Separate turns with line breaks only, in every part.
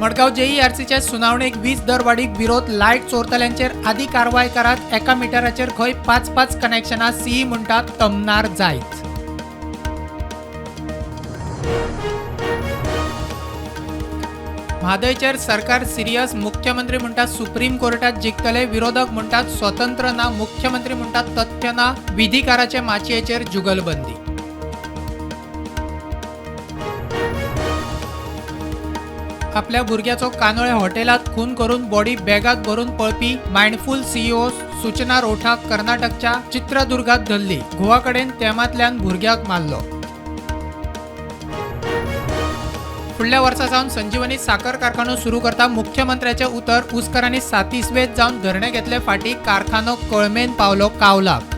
मडगाव जेईआरसीच्या सुनावणेक वीज दरवाढीक विरोध लायट चोरतल्यांचेर आदी कारवाय करात एका मिटराचेर खंय 5-5 कनेक्शनां सी म्हणटात तमनार जायत। म्हादयचेर सरकार सिरियस, मुख्यमंत्री म्हणटात सुप्रीम कोर्टात जिखतले, विरोधक म्हणटात स्वतंत्र ना, मुख्यमंत्री म्हणटात तथ्य ना, विधिकाराचे माचयेचेर जुगलबंदी। आपल्या भुरग्याचो कानोळे हॉटेलात खून करून बॉडी बॅगात भरून पळपी माइंडफुल सीईओ सूचना रोठाक कर्नाटकच्या चित्रदुर्गात धरली। गोवा कडेन तेमांतल्यान भुरग्याक मारलो। फुडल्या वर्सा सावन संजीवनी साखर कारखानो सुरू करता मुख्यमंत्र्याचे उतर, उसकरांनी 37वेत जावन धरणे घेतले फाटी, कारखानो कळमेन पावलो कावलाक।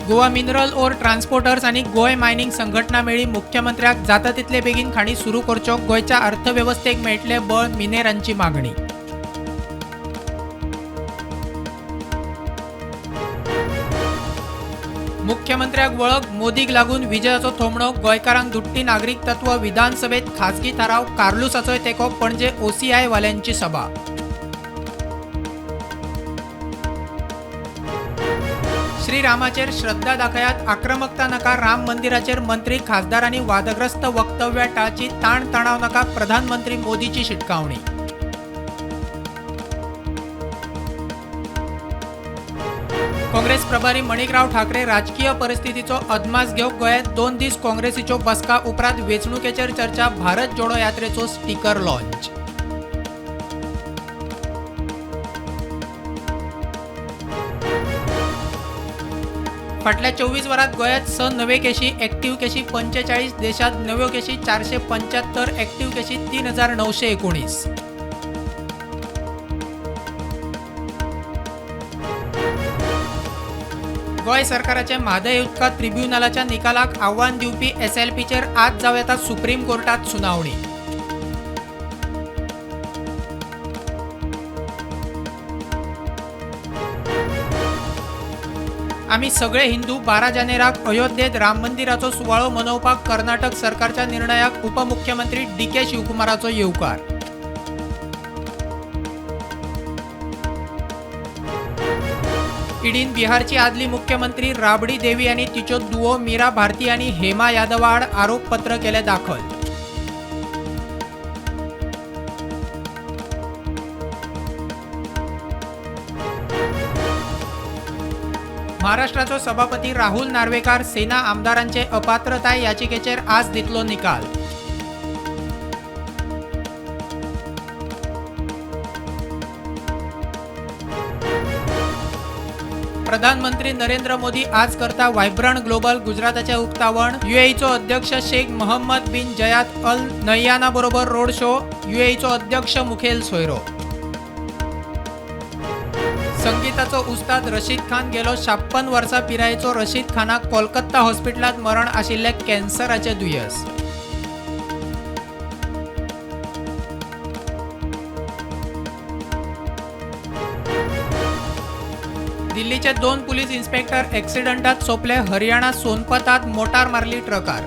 गोवा मिनरल ओर ट्रान्सपोर्टर्स आणि गोय मायनिंग संघटना मेळी मुख्यमंत्र्याक जाता तितले बेगीन खाणी सुरू करच्यो, गोयच्या अर्थव्यवस्थेक मेळटले बळ, मिनेरांची मागणी। मुख्यमंत्र्याक वळख, मोदीक लागून विजयाचो थोमणो, गोंयकारांक दुट्टी नागरिकत्व, विधानसभेत खासगी थाराव, कार्लुसाचोय तेको, पणजे OCI वाल्यांची सभा। श्रीरामाचेर श्रद्धा दाखयात, आक्रमकता नका, राम मंदिराचेर मंत्री खासदारांनी वादग्रस्त वक्तव्या टाळची, ताण तणाव नका, प्रधानमंत्री मोदीची शिटकावणी। काँग्रेस प्रभारी मणिकराव ठाकरे राजकीय परिस्थितीचो अदमास घेवंक गोंयांत 2 दीस काँग्रेसीच्यो बसका उपरांत वेंचणुकेचेर चर्चा, भारत जोडो यात्रेचो स्टिकर लॉन्च। फाटल्या 24 वरांत गोंयांत 6 नवे केशी, एक्टिव्ह केशी 45, देशात नव्यो केशी 475, एक्टिव्ह केशी 3919। गोंय सरकाराचे म्हादय उदका ट्रिब्युनलाच्या निकालाक आव्हान दिवपी SLPचेर आज जावं येता सुप्रीम कोर्टात सुनावणी। आम्ही सगळे हिंदू 12 जानेराक अयोध्येत राम मंदिराचो सुवाळो मनोवपाक कर्नाटक सरकारच्या निर्णयाक उपमुख्यमंत्री DK शिवकुमाराचो येवकार। इडीन बिहारची आदली मुख्यमंत्री राबडी देवी आणि तिच्यो दुओ मीरा भारती आणि हेमा यादव आड आरोपपत्र केले दाखल। महाराष्ट्राचो सभापती राहुल नार्वेकर सेना आमदारांचे अपात्रताय याचिकेचेर आज दितलो निकाल। प्रधानमंत्री नरेंद्र मोदी आज करता व्हायब्रंट ग्लोबल गुजराताचे उक्तावण। UAEचो अध्यक्ष शेख मोहम्मद बिन जयाद अल नह्याना बरोबर रोड शो। UAEचो अध्यक्ष मुखेल सोयरो। संगीताचो उस्ताद रशीद खान गेलो 56 वर्सां पिरायेचो रशीद खानाक कोलकाता हॉस्पिटलात मरण आशिल्ले कॅन्सराचे दुयेंस। दिल्लीचे 2 पुलीस इन्स्पेक्टर ॲक्सिडंटात सोपले, हरियाणा सोनपतात मोटार मारली ट्रकार।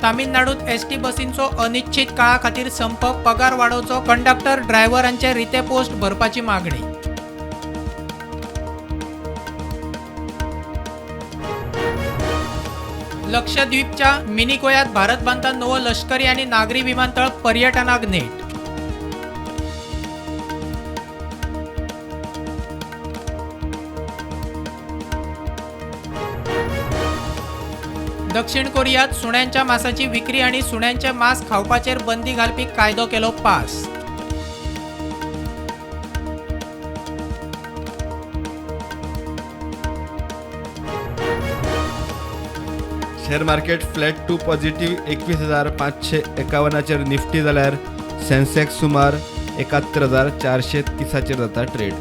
तामिळनाडूत ST बसींचो अनिश्चित काळा खातीर संप, पगार वाडोवचो, कंडक्टर ड्रायव्हरांचे रिते पोस्ट भरपाची मागणी। लक्षद्वीपच्या मिनिकोयात भारत बांधता नवो लष्करी आणि नागरी विमानतळ, पर्यटनाक नेट। दक्षिण कोरियात सुण्यांच्या मांसाची विक्री आणि सुण्यांचे मांस खावपाचेर बंदी घालपी कायदो केलो पास।
Share market flat to positive 21,551 Nifty जाल्यार सेन्सेक्स सुमार 71,430 जाता ट्रेड।